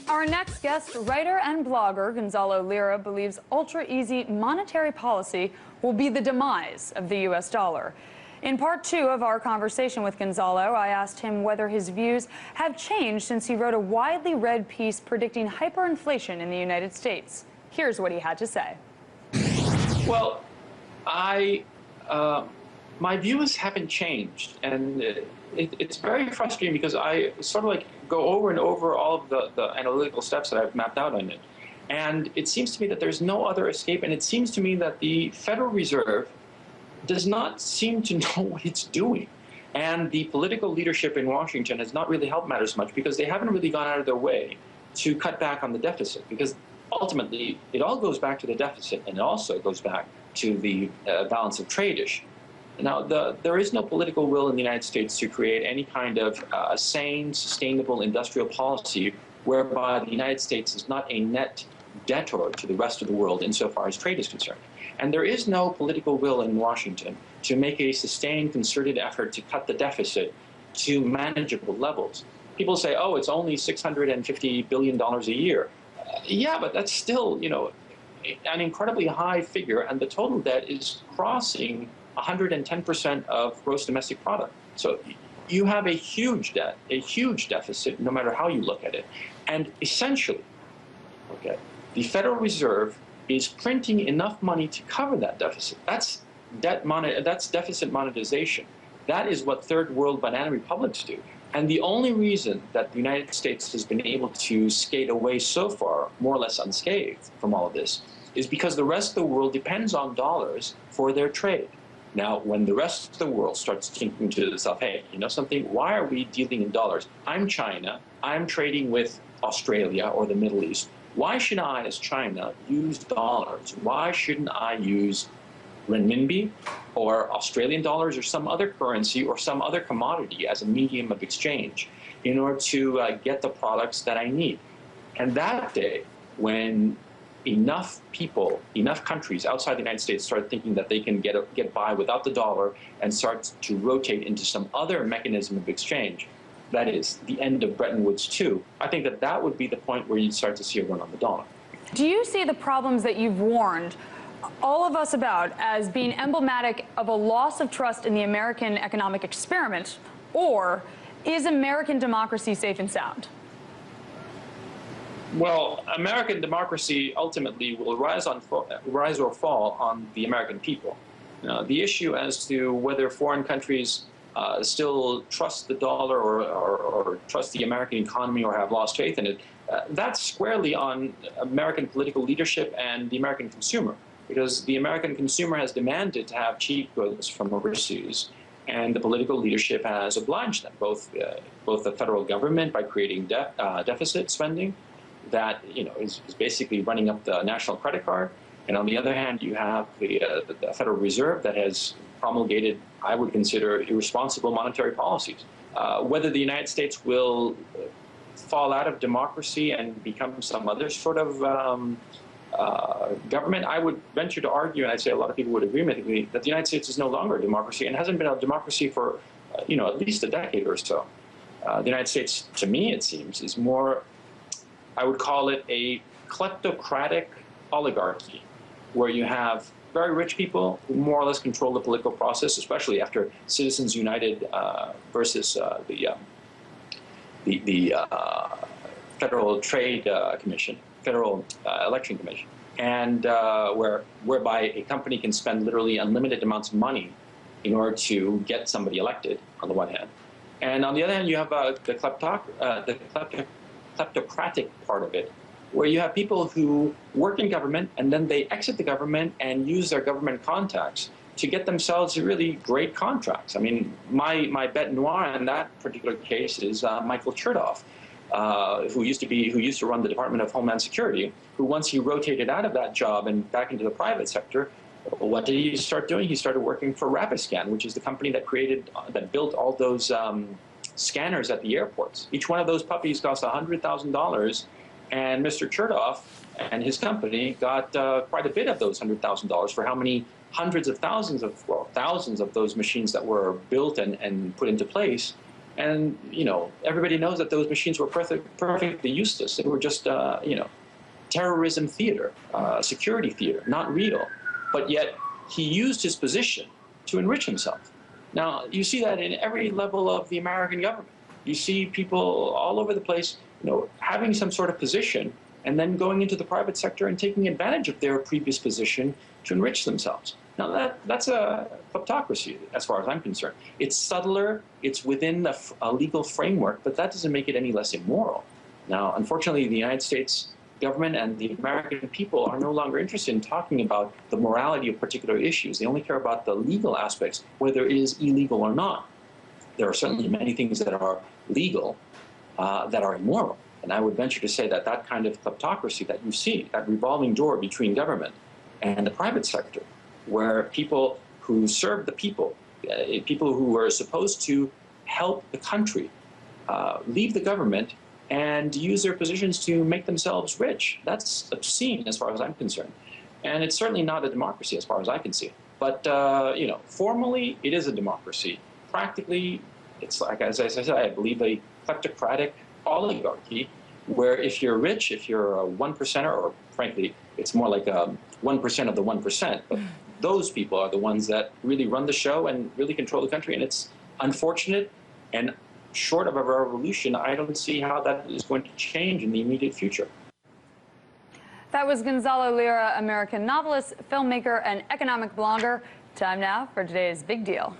Our next guest, writer and blogger Gonzalo Lira, believes ultra-easy monetary policy will be the demise of the U.S. dollar. In part 2 of our conversation with Gonzalo, I asked him whether his views have changed since he wrote a widely read piece predicting hyperinflation in the United States. Here's what he had to say. Well, my views haven't changed, and it's very frustrating because I sort of like go over and over all of the analytical steps that I've mapped out on it. And it seems to me that there's no other escape, and it seems to me that the Federal Reserve does not seem to know what it's doing. And the political leadership in Washington has not really helped matters much because they haven't really gone out of their way to cut back on the deficit, because ultimately it all goes back to the deficit, and it also goes back to the balance of trade issue. Now, there is no political will in the United States to create any kind of sane, sustainable industrial policy whereby the United States is not a net debtor to the rest of the world insofar as trade is concerned. And there is no political will in Washington to make a sustained, concerted effort to cut the deficit to manageable levels. People say, oh, it's only $650 billion a year. Yeah, but that's still, you know, an incredibly high figure, and the total debt is crossing 110% of gross domestic product. So you have a huge debt, a huge deficit, no matter how you look at it. And essentially, okay, the Federal Reserve is printing enough money to cover that deficit. That's deficit monetization. That is what third world banana republics do. And the only reason that the United States has been able to skate away so far, more or less unscathed from all of this, is because the rest of the world depends on dollars for their trade. Now, when the rest of the world starts thinking to itself, hey, you know something, why are we dealing in dollars? I'm China, I'm trading with Australia or the Middle East. Why should I, as China, use dollars? Why shouldn't I use renminbi or Australian dollars or some other currency or some other commodity as a medium of exchange in order to get the products that I need? And that day, when enough people, enough countries outside the United States start thinking that they can get by without the dollar and start to rotate into some other mechanism of exchange, that is the end of Bretton Woods 2, I think that that would be the point where you'd start to see a run on the dollar. Do you see the problems that you've warned all of us about as being emblematic of a loss of trust in the American economic experiment, or is American democracy safe and sound? Well, American democracy ultimately will rise or fall on the American people. The issue as to whether foreign countries still trust the dollar or trust the American economy or have lost faith in it, that's squarely on American political leadership and the American consumer, because the American consumer has demanded to have cheap goods from overseas, and the political leadership has obliged them, both the federal government by creating deficit spending that is basically running up the national credit card, and on the other hand, you have the Federal Reserve that has promulgated, I would consider, irresponsible monetary policies. Whether the United States will fall out of democracy and become some other sort of government, I would venture to argue, and I'd say a lot of people would agree with me, that the United States is no longer a democracy and hasn't been a democracy for at least a decade or so. The United States, to me, it seems, is more, I would call it a kleptocratic oligarchy, where you have very rich people who more or less control the political process, especially after Citizens United versus the Federal Trade Commission, Federal Election Commission, and whereby a company can spend literally unlimited amounts of money in order to get somebody elected, on the one hand. And on the other hand, you have the kleptocratic part of it, where you have people who work in government and then they exit the government and use their government contacts to get themselves really great contracts. I mean, my bête noire in that particular case is Michael Chertoff, who used to run the Department of Homeland Security, who once he rotated out of that job and back into the private sector, what did he start doing? He started working for Rapiscan, which is the company that built all those scanners at the airports. Each one of those puppies cost $100,000, and Mr. Chertoff and his company got quite a bit of those $100,000 for how many hundreds of thousands of, well, thousands of those machines that were built and put into place. And, everybody knows that those machines were perfectly useless. They were just, terrorism theater, security theater, not real. But yet he used his position to enrich himself. Now, you see that in every level of the American government. You see people all over the place, having some sort of position and then going into the private sector and taking advantage of their previous position to enrich themselves. Now, that's a kleptocracy, as far as I'm concerned. It's subtler, it's within a legal framework, but that doesn't make it any less immoral. Now, unfortunately, the United States government and the American people are no longer interested in talking about the morality of particular issues. They only care about the legal aspects, whether it is illegal or not. There are certainly many things that are legal that are immoral. And I would venture to say that that kind of kleptocracy that you see, that revolving door between government and the private sector, where people who serve the people, people who are supposed to help the country, leave the government and use their positions to make themselves rich. That's obscene as far as I'm concerned. And it's certainly not a democracy as far as I can see. But, formally, it is a democracy. Practically, it's like, as I said, I believe a kleptocratic oligarchy, where if you're rich, if you're a 1%er, or frankly, it's more like 1% of the 1%, but those people are the ones that really run the show and really control the country. And it's unfortunate, and short of a revolution, I don't see how that is going to change in the immediate future. That was Gonzalo Lira, American novelist, filmmaker, and economic blogger. Time now for today's Big Deal.